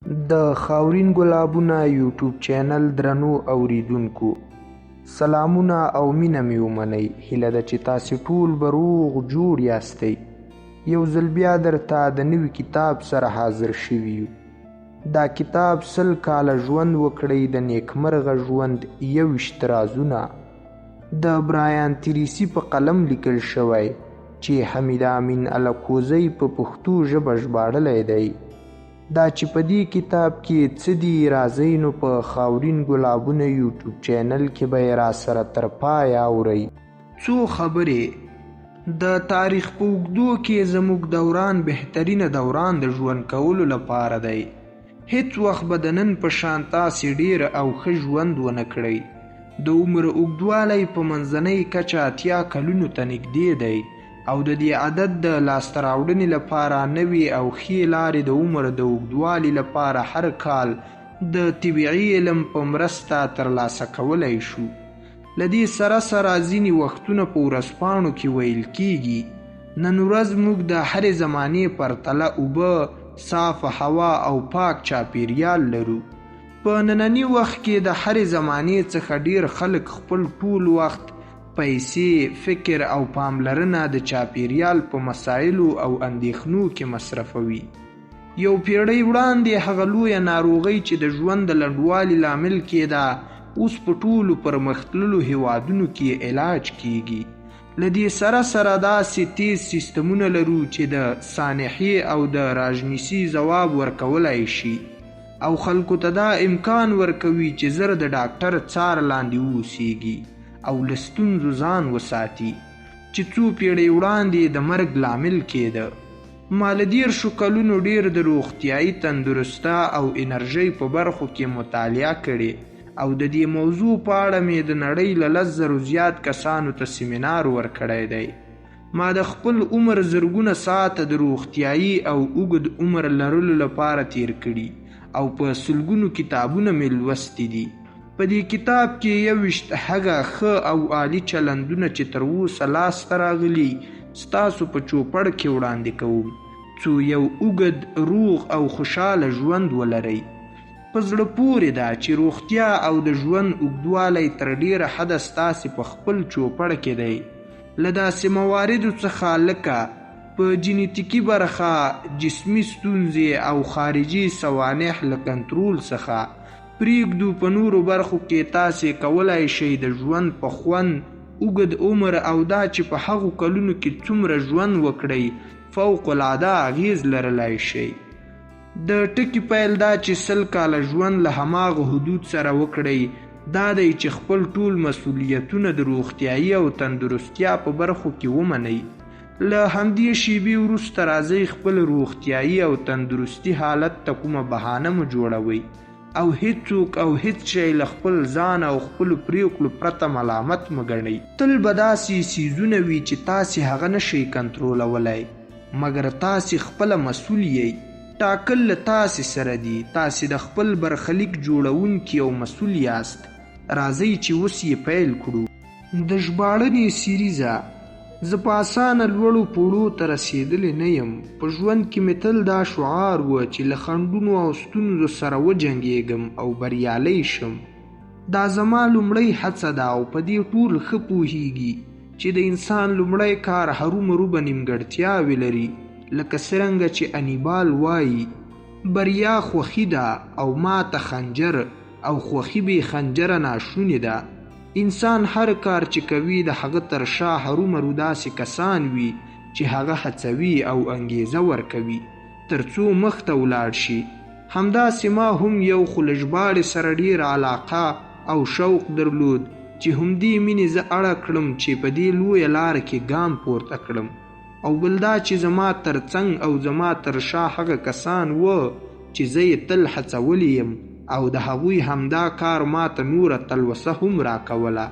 د خاورین ګلابونه یوټیوب چینل درنو اوریدونکو سلامونه او مینه مې ومنئ. هیله ده چې تاسې ټول به روغ جوړ یاستئ. یو ځل بیا درته د نوي کتاب سره حاضر شوي یو. دا کتاب 100 کاله ژوند وکړئ د نیکمرغه ژوند 21 رازونه د برایان تریسي په قلم لیکل شوی چې حمید امین الکوزی په پښتو ژبه ژباړلی دی. دا چې په دې کتاب کې څه دي راځئ نو په خاورین ګلابونه یوټیوب چینل کې به یې راسره تر پایه اورئ. څو خبرې د تاریخ په اوږدو کې زموږ دوران بهترینه دوران د ژوند کولو لپاره دی. هیڅ وخت به د نن په شان تاسې ډېر او ښه ژوند ونه کړئ. د عمر اوږدوالی په منځنۍ کچه 80 کلونو ته نږدې دی او د دې عدد د لاسته راوړنې لپاره نوې او ښې لارې د عمر د اوږدوالي لپاره هر کال د طبیعي علم په مرسته ترلاسه کولی شو. له دې سره سره ځینې وختونه په ورځپاڼو کې ویل کیږي نن ورځ موږ د هرې زمانې پرتله اوبه، صافه هوا او پاک چاپیریال لرو. په ننني وخت کې د هرې زمانې څخه ډیر خلک خپل ټول وخت، پیسې، فکر او پاملرنه د چاپیریال په مسایلو او اندېښنو کې مصرفوي. یو پیړۍ وړاندې هغه لویه ناروغۍ چې د ژوند د لنډوالي لامل کېده اوس په ټولو پرمختللو هیوادونو کې علاج کیږي. له دې سره سره داسې تیز سیستمونه لرو چې د سانحې او د راژنیسي ځواب ورکولی شي او خلکو ته دا امکان ورکوي چې زر د ډاکټر څار لاندې واوسیږي او له ستونزو ځان وساتي چې څو پیړۍ وړاندې د مرګ لامل کېده. ما له 10 کلونو ډیر د روغتیایي تندرسته او انرژۍ په برخو کې مطالعه کړې او د دې موضوع په اړه مې د نړۍ له 10,000 زیات کسانو ته سیمینار ورکړی دی. ما د خپل عمر زرګونه ساعته د روغتیایي او اوږد عمر لرلو لپاره تیر کړي او په سلګونو کتابونه مې لوستي دي. په دې کتاب کې 21 هغه ښه او عالی چلندونه چې تر اوسه لاسته راغلي ستاسو په چوپړ کې وړاندې کوم څو یو اوږد، روغ او خوشحاله ژوند ولرئ. په زړه پورې ده چې روغتیا او د ژوند اوږدوالی تر ډیره حده ستاسې په خپل چوپړ کې دی. له داسې مواردو څخه لکه په جینیتیکي برخه، جسمي ستونزې او خارجي سوانح له کنټرول څخه پریږدو. په نورو برخو کې تاسې کولی شئ د ژوند په خوند، اوږد عمر او دا چې په هغو کلونو کې څومره ژوند وکړئ فوق العاده اغیز لرلی شئ. د ټکي پیل دا چې 100 کاله ژوند له هماغه حدود سره وکړئ دا دی چې خپل ټول مسؤلیتونه د روغتیایي او تندرستیا په برخو کې ومنئ. له همدې شیبې وروسته راځئ خپل روغتیایي او تندرستي حالت ته کومه بهانه مه جوړوئ او هیڅوک او هیڅ شی له خپل ځان او خپلو پریکړو پرته ملامت مه ګڼئ. تل به داسې څیزونه وي چې تاسې هغه نشئ کنټرولولی مګر تاسې خپله مسؤل یئ. ټاکل له تاسې سره دي. تاسې د خپل برخلیک جوړونکي او مسؤل یاست. راځئ چې اوس یې پیل کړو. د ژباړنې سیریزه زه په اسانه لوړو پوړو ته رسېدلی نه یم. په ژوند کې مې تل دا شعار و چې له خنډونو او ستونزو سره وجنګېږم او بریالی شم. دا زما لومړۍ هڅه ده او په دې ټول ښه پوهیږي چې د انسان لومړی کار هرومرو به نیمګړتیاوې لري لکه څرنګه چې انیبال وایي بریا خوښي ده او ماته خنجر او خوښي بې خنجره ناشونې ده. انسان هر کار چې کوي د هغه تر شا هرومرو داسې کسان وي چې هغه هڅوي او انګیزه ورکوي تر څو مخته ولاړ شي. همداسې ما هم یو خو له ژباړې سره ډېره علاقه او شوق درلود چې همدې مینې زه اړه کړم چې په دې لویه لاره کې ګام پورته کړم او بل دا چې زما تر څنګ او زما تر شا هغه کسان و چې زه یې تل هڅولی یم او د هغوی همدا کار ماته نوره تلوسه هم راکوله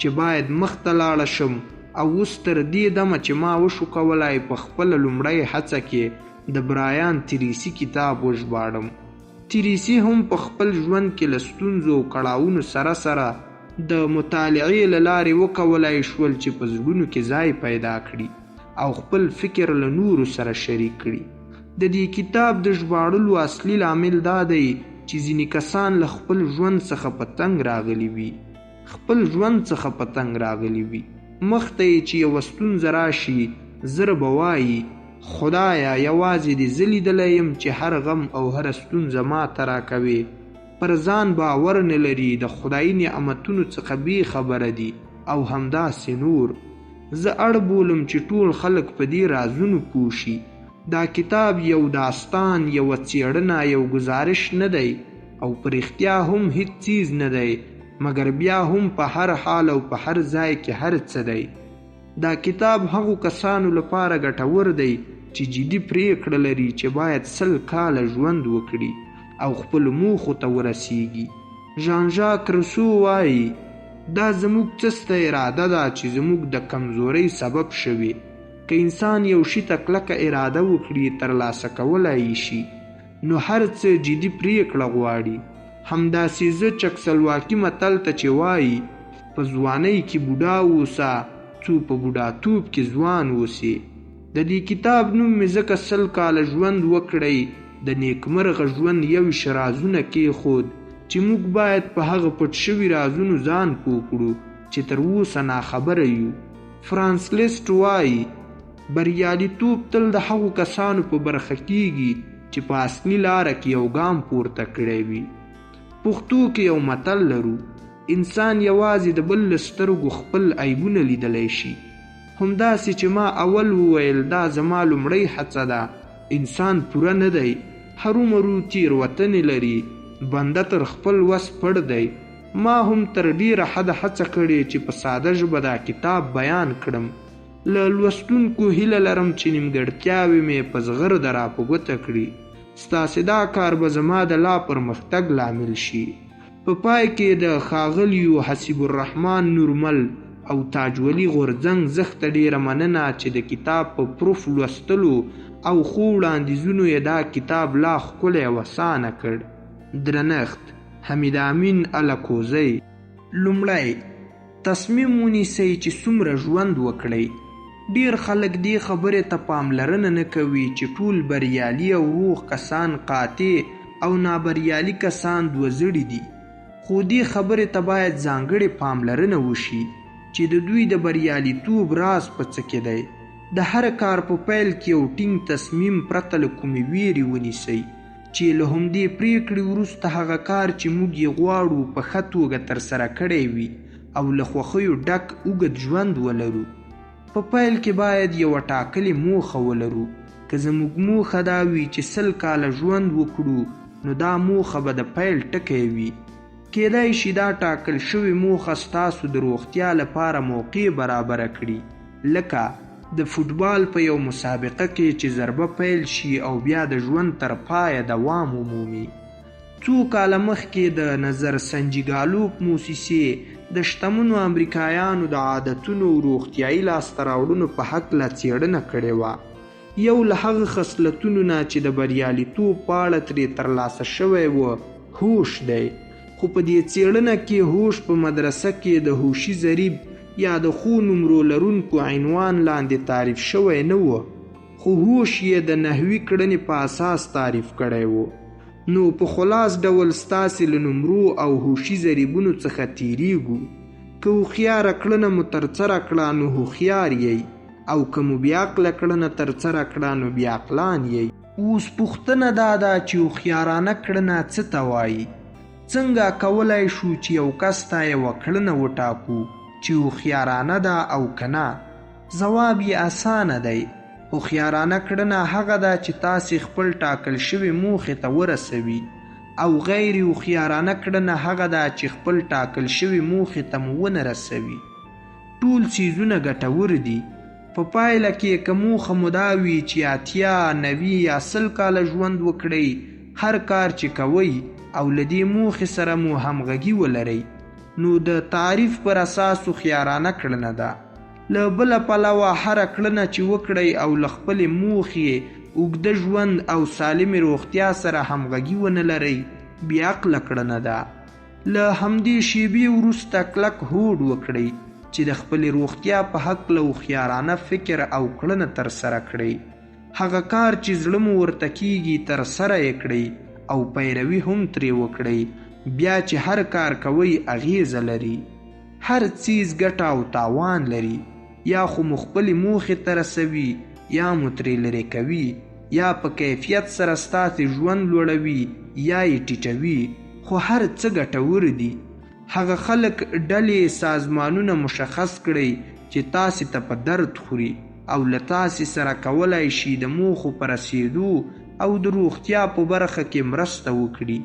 چې باید مخته لاړه شم. او اوس تر دې دمه چې ما وشو کولی په خپله لومړۍ هڅه کې د برایان تریسي کتاب وژباړم. تریسي هم په خپل ژوند کې له ستونزو او کړاوونو سره سره د مطالعې له لارې وکولی شول چې په زړونو کې ځای پیدا کړي او خپل فکر له نورو سره شریک کړي. د دې کتاب د ژباړلو اصلي لامل دا دی چې ځینې کسان له خپل ژوند څخه په تنګ راغلي وي مخته یې چې یوه ستونزه راشي زر به وایي خدایه یوازې دې زه لیدلی یم چې هر غم او هره ستونزه ماته راکوي، پر ځان باور نه لري، د خدایي نعمتونو څخه بې خبره دي او همداسې نور. زه اړ بولم چې ټول خلک په دې رازونو پوه شي. دا کتاب یو داستان، یوه څېړنه، یو گزارش نه دی او په رښتیا هم هیڅ چیز نه دی، مګر بیا هم په هر حال او په هر ځای کې هر څه دی. دا کتاب هغو کسانو لپاره ګټور دی چې جدي پریکړه لري چې باید 100 کاله ژوند وکړي او خپلو موخو ته ورسیږي. ژان ژاک روسو وایي دا زموږ چسته اراده ده چې زموږ د کمزورۍ سبب شوي. که انسان یو شي ته کلکه اراده وکړي ترلاسه کولی یې شي، نو هر څه جدي پریکړه غواړي. همداسې زه چکسلواکي متل ته چې وایي په ځوانۍ کې بوډا اوسه څو په بوډاتوب کې ځوان اوسي. د دې کتاب نوم مې ځکه 100 کاله ژوند وکړئ د نیکمرغه ژوند 21 رازونه کېښود چې موږ باید په هغه پټ شوي رازونو ځان پوه کړو چې تر اوسه ناخبره یو. فرانس لیسټ وایي بریالیتوب تل د هغو کسانو په برخه کیږي چې په اصلي لاره کې یو ګام پورته کړی وي. پښتو کې یو متل لرو، انسان یوازې د بل له سترګو خپل عیبونه لیدلی شي. همداسې چې ما اول وویل دا زما لومړۍ هڅه ده، انسان پوره نه دی، هرومرو تېروتنې لري، بنده تر خپل وس پړ دی. ما هم تر ډیره حده هڅه کړې چې په ساده ژبه دا کتاب بیان کړم. له لوستونکو هیله لرم چې نیمګړتیاوې مې په زغرده را په ګوته کړي. ستاسې دا کار به زما د لا پرمختګ لامل شي. په پای کې د ښاغلیو حسیب الرحمن نورمل او تاج ولی غورځنګ زښته ډیره مننه چې د کتاب په پروف لوستلو او ښو وړاندیزونو یې دا کتاب لا ښکلی او اسانه کړ. درنښت، حمید امین الکوزی. لومړی تصمیم ونیسئ چې څومره ژوند وکړئ. ډیر خلک دې خبرې ته پاملرنه نه کوي چې ټول بریالي او روغ کسان قاطع او نابریالي کسان دوزړي دي، خو دې خبرې ته باید ځانګړې پاملرنه وشي چې د دوی د بریالیتوب راز په څه کې دی. د هر کار په پیل کې یو ټینګ تصمیم پرته له کومې ویرې ونیسئ چې له همدې پریکړې وروسته هغه کار چې موږ یې غواړو په ښه توګه ترسره کړی وي او له خوښیو ډک اوږد ژوند ولرو. په پیل کې باید یوه ټاکلې موخه ولرو. که زموږ موخه دا وي چې 100 کاله ژوند وکړو، نو دا موخه به د پیل ټکی وي. کیدای شي دا ټاکل شوې موخه ستاسو د روغتیا لپاره موقع برابره کړي، لکه د فوټبال په یو مسابقه کې چې ضربه پیل شي او بیا د ژوند تر پایه دوام ومومي. څو کاله مخکې د نظر سنجیګالوپ موسسې د شتمنو امریکایانو د عادتونو او روغتیایي لاسته راوړنو په هکله څېړنه کړې وه. یو له هغه خصلتونو نه چې د بریالیتوب په اړه ترې ترلاسه شوی و هوش دی. خو په دې څېړنه کې هوش په مدرسه کې د هوشي ضریب یا د ښو نمرو لرونکو عنوان لاندې تعریف شوی نه و، خو هوش یې د نحوي کړنې په اساس تعریف کړی و. نو په خلاص ډول ستاسې له نمرو او هوشي ضریبونو څخه تیریږو. که هوښیاره کړنه مو ترسره کړه نو هوښیار یئ، او که مو بېعقله کړنه ترسره کړه نو بېعقلان یئ. اوس پوښتنه دا ده چې هوښیارانه کړنه څه ته وایي؟ څنګه کولی شو چې یو کس ته یوه کړنه وټاکو چې هوښیارانه ده او که نه؟ ځواب یې اسانه دی. هوښیارانه کړنه هغه ده چې تاسې خپل ټاکل شوي موخې ته ورسوي، او غیر هوښیارانه کړنه هغه ده چې خپل ټاکل شوي موخې ته مو ونه رسوي. ټول څیزونه ګټور دي. په پایله کې که موخه مو دا وي چې 80، 90 یا 100 کاله ژوند وکړئ، هر کار چې کوئ او له دې موخې سره مو همغږي ولرئ، نو د تعریف پر اساس هوښیارانه کړنه ده. له بله پلوه هره کړنه چې وکړئ او له خپلې موخې اوږده ژوند او سالمې روغتیا سره همغږي ونه لرئ، بېعقله کړنه ده. له همدې شیبې وروسته کلک هوډ وکړئ چې د خپلې روغتیا په هکله هوښیارانه فکر او کړنه ترسره کړئ. هغه کار چې زړه مو ورته کیږي ترسره یې کړئ او پیروي هم ترې وکړئ. بیا چې هر کار کوئ اغیزه لري. هر څیز ګټه او تاوان لري. یا خو مو خپلې موخې ته رسوي یا مو ترې لرې کوي. یا په کیفیت سره ستاسې ژوند لوړوي یا یې ټیټوي. خو هر څه ګټور دي. هغه خلک ډلې سازمانونه مشخص کړئ چې تاسې ته په درد خوري او له تاسې سره کولی شي د موخو په رسېدو او د روغتیا په برخه کې مرسته وکړي.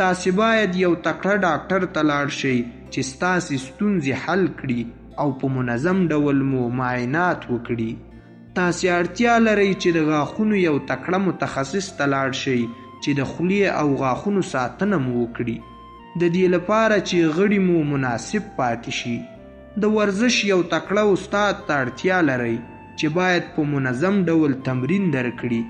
تاسې باید یو تکړه ډاکټر ته لاړ شئ چې ستاسې ستونزې حل کړي او په منظم ډول مو معاینات وکړي. تاسې اړتیا لرئ چې د غاښونو یو تکړه متخصص ته لاړ شئ چې د خولې او غاښونو ساتنه مو وکړي. د دې لپاره چې غړي مو مناسب پاتې شي. د ورزش یو تکړه استاد ته اړتیا لرئ چې باید په منظم ډول تمرین درکړي.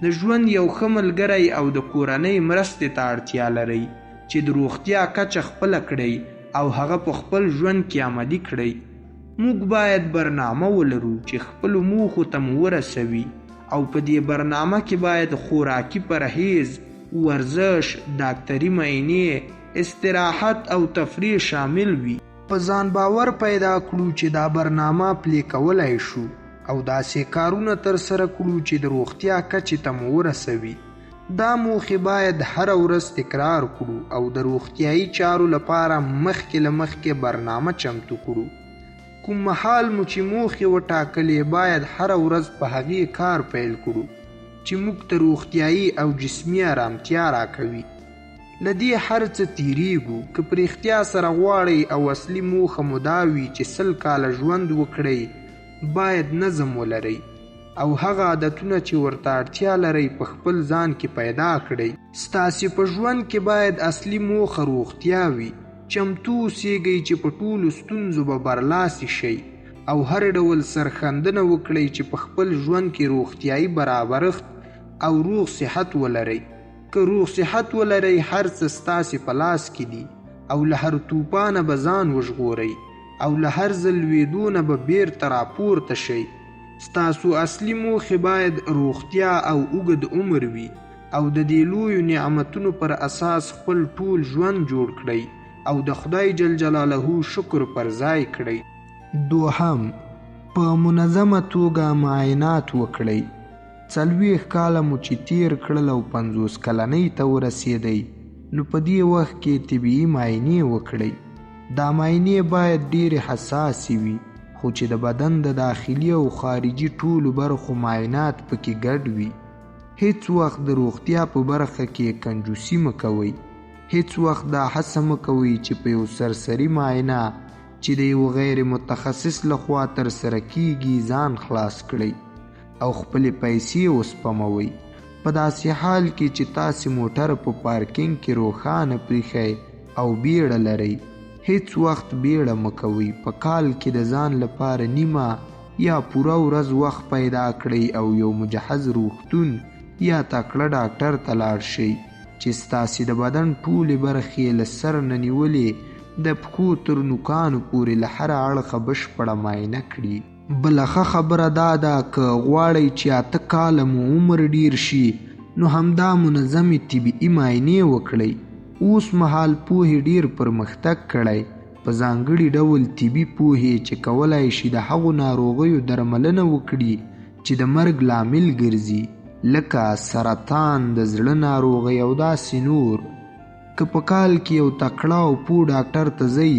د ژوند یو ښه ملګری او د کورنۍ مرستې ته اړتیا لرئ چې د روغتیا کچه خپله کړئ او هغه په خپل ژوند کې عملي کړئ. موږ باید برنامه ولرو چې خپلو موخو ته مو ورسوي او په دې برنامه کې باید خوراکي پرهیز، ورزش، ډاکټري معاینې، استراحت او تفریح شامل وي. په ځان باور پیدا کړو چې دا برنامه پلی کولی شو او داسې کارونه ترسره کړو چې د روغتیا کچې ته مو ورسوي. دا موخې باید هره ورځ تکرار کړو او د روغتیایي چارو لپاره مخکې له مخکې برنامه چمتو کړو. کوم مهال مو چې موخې وټاکلې باید هره ورځ په هغې کار پیل کړو چې موږ ته روغتیایي او جسمي ارامتیا راکوي. له دې هر څه تیریږو. که په رښتیا سره غواړئ او اصلي موخه مو دا وي چې 100 کاله ژوند وکړئ باید نظم ولرئ او هغه عادتونه چې ورته اړتیا لرئ په خپل ځان کې پیدا کړئ. ستاسې په ژوند کې باید اصلي موخه روغتیا وي. چمتو اوسیږئ چې په ټولو ستونزو به برلاسي شئ او هر ډول سرښندنه وکړئ چې په خپل ژوند کې روغتیایي برابرښت او روغ صحت ولرئ. که روغ صحت ولرئ هر څه ستاسې په لاس کې دي او له هر توپانه به ځان وژغورئ او له هر ځل لوېدو نه به بیرته راپورته شئ. ستاسو اصلي موخې باید روغتیا او اوږد عمر وي او د دې لویو نعمتونو پر اساس خپل ټول ژوند جوړ کړئ او د خدای جل جلاله شکر پر ځای کړئ. دوهم، په منظمه توګه معاینات وکړئ. 40 کاله مو چې تیر کړل او 50 کلنۍ ته ورسېدئ نو په دې وخت کې طبیعي معاینې وکړئ. دا معاینې باید ډېرې حساسې وي خو چې د بدن د داخلي او خارجي ټولو برخو معاینات پکې ګډ وي. هیڅ وخت د روغتیا په برخه کې کنجوسي مه کوئ. هیڅ وخت دا هڅه مه کوئ چې په یو سرسري معاینه چې د یو غیر متخصص لخوا ترسره کیږي ځان خلاص کړئ او خپلې پیسې وسپموئ. په داسې حال کې چې تاسې موټر په پارکینګ کې روښانه پریښئ او بیړه لرئ. هیڅ وخت بیړه مه کوئ. په کال کې د ځان لپاره نیمه یا پوره ورځ وخت پیدا کړئ او یو مجهز روغتون یا تکړه ډاکټر ته لاړ شئ چې ستاسې د بدن ټولې برخې له سر نه نیولې د پښو تر نوکانو پورې له هره اړخه بشپړه معاینه کړي. بله ښه خبره دا ده که غواړئ چې 8 کاله مو عمر ډیر شي نو همدا منظمې طبیعي معاینې وکړئ. اوس مهال پوهې ډیر پرمختګ کړی په ځانګړي ډول طبي پوهې چې کولی شي د هغو ناروغیو درملنه وکړي چې د مرګ لامل ګرځي لکه سرطان، د زړه ناروغۍ او داسې نور. که په کال کې یو تکړه او پوه ډاکټر ته ځئ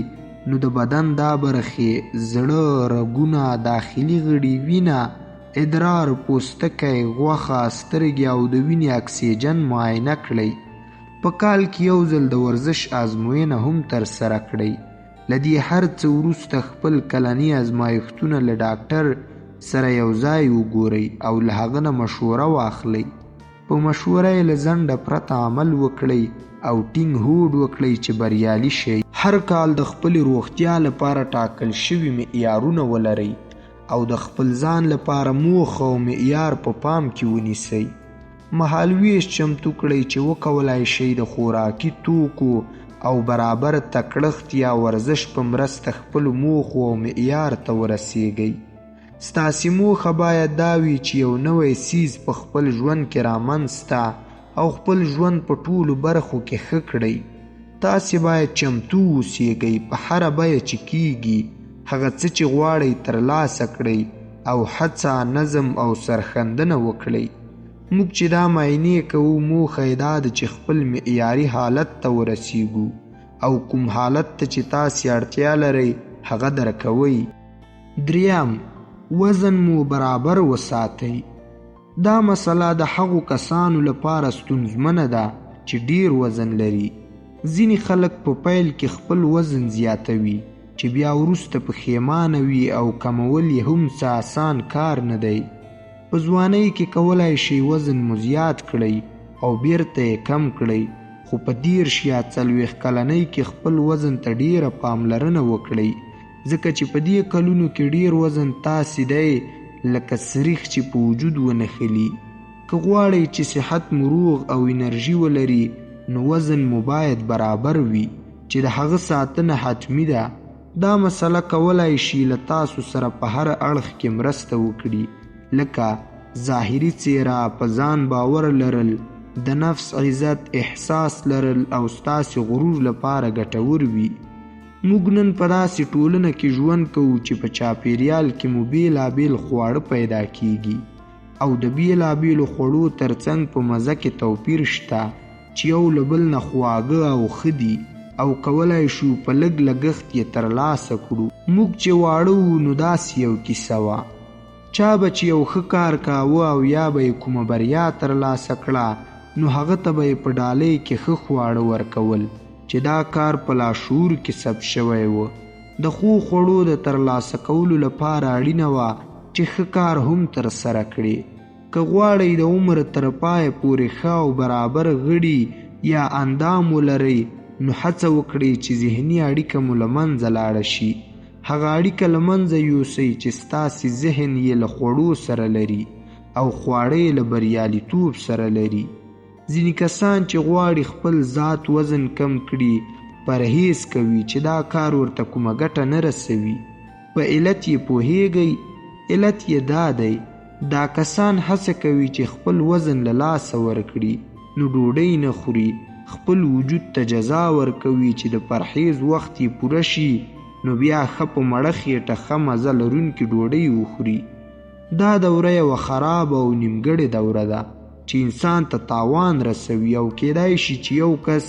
نو د بدن دا برخې زړه، رګونه، داخلي غړي، وینه، ادرار، پوستکی، غوښه، سترګې او د وینې اکسیجن معاینه کړئ. په کال کې یو ځل د ورزش ازموینه هم ترسره کړئ. له دې هر څه وروسته خپل کلني ازمایښتونه له ډاکټر سره یو ځای وګورئ او له هغه نه مشوره واخلئ. په مشوره یې له ځنډه پرته عمل وکړئ او ټینګ هوډ وکړئ چې بریالي شئ. هر کال د خپلې روغتیا لپاره ټاکل شوي معیارونه ولرئ او د خپل ځان لپاره موخه او معیار په پام کې ونیسئ. مهالویش چمتو کړئ چې وکولای شئ د خوراکي توکو او برابر تکړښت یا ورزش په مرسته خپلو موخو او معیار ته ورسیږئ. ستاسې موخه باید دا وي چې یو نوی څیز په خپل ژوند کې رامنځته او خپل ژوند په ټولو برخو کې ښه کړئ. تاسې باید چمتو اوسیږئ په هره بیه چې کیږي هغه څه چې غواړئ ترلاسه کړئ او هڅه، نظم او سرښندنه وکړئ. موږ چې دا معاینې کوو موخه یې دا ده چې خپل معیاري حالت ته ورسیږو او کوم حالت ته چې تاسې اړتیا لرئ هغه درکوئ. 3. وزن مو برابر وساتئ. دا مسله د هغو کسانو لپاره ستونزمنه ده چې ډیر وزن لري. ځینې خلک په پیل کې خپل وزن زیاتوي چې بیا وروسته پښیمانه وي او کمول یې هم څه آسان کار نه دی. په ځوانۍ کې کولی شئ وزن مو زیات کړئ او بیرته یې کم کړئ، خو په 30 یا 40 کلنۍ کې خپل وزن ته ډیره پاملرنه وکړئ، ځکه چې په دې کلونو کې ډیر وزن تاسې دی لکه سریخ چې په وجود ونښلي. که غواړئ چې صحت مو روغ او انرژي ولري نو وزن مو باید برابر وي چې د هغه ساتنه حتمي ده. دا مسله کولی شي له تاسو سره په هر اړخ کې مرسته وکړي، لکه ظاهري څیره، په ځان باور لرل، د نفس عزت احساس لرل او ستاسې غرور لپاره ګټور وي. موږ نن په داسې ټولنه کې ژوند کوو چې په چاپیریال کې مو بیلابیل خواړه پیدا کیږي او د بیلابیلو خوړو ترڅنګ په مزه کې توپیر شته چې یو له بل نه خواږه او ښه دي او کولی شو په لږ لګښت یې ترلاسه کړو. موږ چې واړه وو نو داسې یو کیسه وه، چا به چې یو ښه کار کاوه او یا به یې کومه بریا ترلاسه کړه نو هغه ته به یې په ډالۍ کې ښه خواړه ورکول چې دا کار په لاشعور کې ثبت شوی و. د ښو خوړو د ترلاسه کولو لپاره اړینه وه چې ښه کار هم ترسره کړي. که غواړئ د عمر تر پایه پورې ښه او برابر غړي یا اندام ولرئ نو هڅه وکړئ چې ذهني اړیکه مو له منځه لاړه شي. هغه اړیکه له منځه یوسئ چې ستاسې ذهن یې له خوړو سره لري او خواړه یې له بریالیتوب سره لري. ځینې کسان چې غواړي خپل ذات وزن کم کړي پرهیز کوي چې دا کار ورته کومه ګټه نه رسوي. په علت یې پوهیږئ؟ علت یې دا دی دا کسان هڅه کوي چې خپل وزن له لاسه ورکړي نو ډوډۍ نه خوري، خپل وجود ته جزا ورکوي چې د پرهیز وخت یې پوره شي نو بیا ښه په مړه خېټه ښه مزه لرونکې ډوډۍ وخوري. دا دوره یوه خرابه او نیمګړې دوره ده چې انسان ته تاوان رسوي او کیدای شي چې یو کس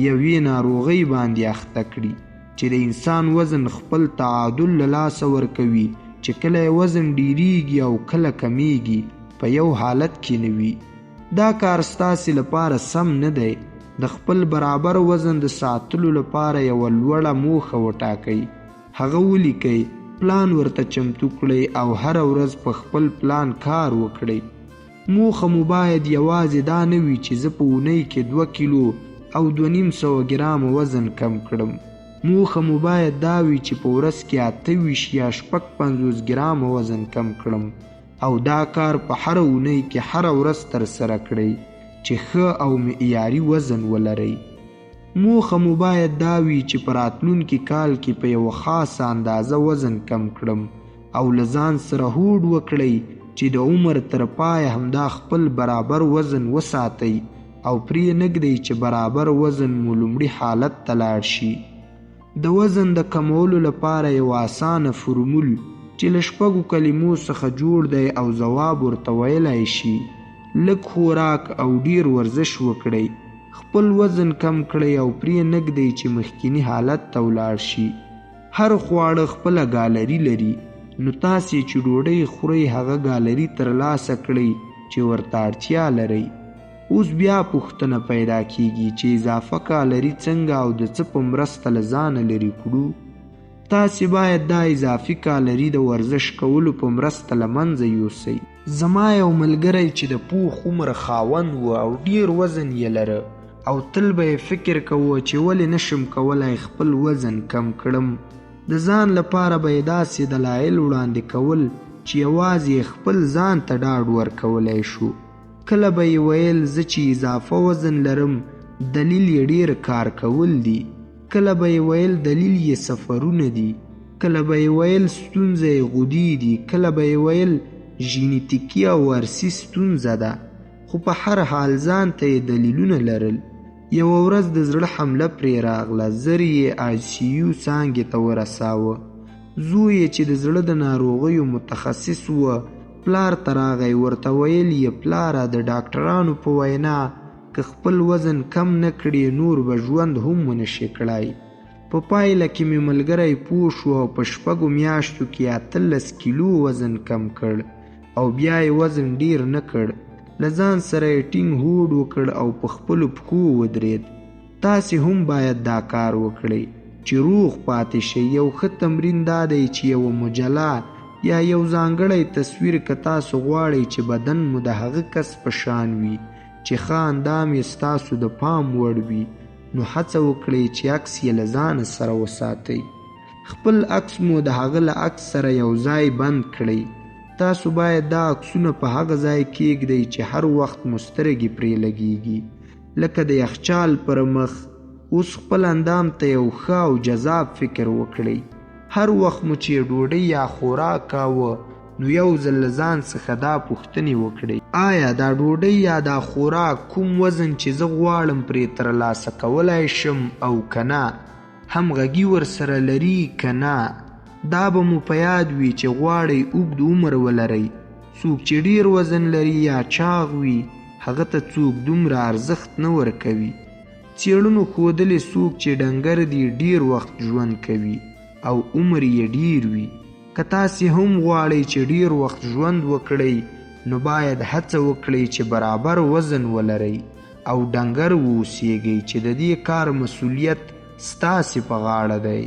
یوې ناروغۍ باندې اخته کړي چې د انسان وزن خپل تعادل له لاسه ورکوي چې کله یې وزن ډیریږي او کله کمیږي، په یو حالت کې نه وي. دا کار ستاسې لپاره سم نه دی. د خپل برابر وزن د ساتلو لپاره یوه لوړه موخه وټاکئ، هغه ولیکئ، پلان ورته چمتو کړئ او هره ورځ په خپل پلان کار وکړئ. موخه مو باید یوازې دا نه وي چې زه په اونۍ کې 2 کیلو او 2.5 ګرامه وزن کم کړم. موخه مو باید دا وي چې په ورځ کې 28 یا 56 ګرامه وزن کم کړم او دا کار په هره اونۍ کې هره ورځ ترسره کړئ چې ښه او معیاري وزن ولرئ. موخه مو باید دا وي چې په راتلونکي کال کې په یوه خاصه اندازه وزن کم کړم او له ځان سره هوډ وکړئ چې د عمر تر پایه همدا خپل برابر وزن وساتئ او پرې نږدئ چې برابر وزن مو لومړي حالت ته لاړ شي. د وزن د کمولو لپاره یو اسانه فرمول چې له 6 کلمو څخه جوړ دی او ځواب ورته ویلی شي. لږ خوراک او ډیر ورزش وکړئ، خپل وزن کم کړئ او پرې نږدئ چې مخکینی حالت ته ولاړ شي. هر خواړه خپله ګالري لري نو تاسې چې ډوډۍ خورئ هغه ګالري ترلاسه کړئ چې ورته اړتیا لرئ. اوس بیا پوښتنه پیدا کیږي چې اضافه کالري څنګه او د څه په مرسته له ځانه لرې کړو. تاسې باید دا اضافي کالري د ورزش کولو په مرسته له منځه یوسئ. زما یو ملګری چې د پوخ عمر خاوند و او ډیر وزن یې لره او تل به یې فکر کوه چې ولې نشم کولی خپل وزن کم کړم. د ځان لپاره به یې داسې دلایل وړاندې کول چې یوازې خپل ځان ته ډاډ ورکولی شو. کله به یې ویل زه چې اضافه وزن لرم دلیل یې ډیر کار کول دي، کله به یې ویل دلیل یې سفرونه دي، کله به یې ویل ستونزه یې غدې دي، کله به یې ویل ژینیتیکي او ارثي ستونزه ده، خو په هر حال ځان ته یې دلیلونه لرل. یوه ورځ د زړه حمله پرې راغله، زر یې ICU څانګې ته ورساوه. زوی یې چې د زړه د ناروغیو متخصص و پلار ته راغی، ورته ویل یې پلاره د ډاکټرانو په وینا که خپل وزن کم نه کړي نور به ژوند هم ونشي کړای. په پایله کې مې ملګری پوه شو او په 6 میاشتو کې 18 کیلو وزن کم کړ او بیا یې وزن ډیر نه کړ. له ځان سره یې ټینګ هوډ وکړ او په خپلو پښو ودرېد. تاسې هم باید دا کار وکړئ چې روغ پاتې شئ. یو ښه تمرین دا دی چې یوه مجله یا یو ځانګړی تصویر که تاسو غواړئ چې بدن مو د هغه کس په شان وي چې ښه اندام یې ستاسو د پام وړ وي، نو هڅه وکړئ چې عکس یې له ځان سره وساتئ. خپل عکس مو د هغه له عکس سره یو ځای بند کړئ. تاسو باید دا عکسونه په هغه ځای کیږدئ چې هر وخت مو سترګې پرې لګیږي، لکه د یخچال پر مخ. اوس خپل اندام ته یو ښه او جذاب فکر وکړئ. هر وخت مو چې ډوډۍ یا خوراک کاوه نو یو ځل له ځان څخه دا پوښتنې وکړئ: آیا دا ډوډۍ یا دا خوراک کوم وزن چې زه غواړم پرې ترلاسه کولی شم او که نه، همغږي ورسره لري که نه؟ دا به مو په یاد وي چې غواړئ اوږد عمر ولرئ. څوک چې ډیر وزن لري یا چاغ وي هغه ته څوک دومره ارزښت نه ورکوي. څېړنو ښودلې څوک چې ډنګر دي ډیر وخت ژوند کوي او عمر یې ډیر وي. که تاسې هم غواړئ چې ډیر وخت ژوند وکړئ نو باید هڅه وکړئ چې برابر وزن ولرئ او ډنګر واوسیږئ چې د دې کار مسؤلیت ستاسې په غاړه دی.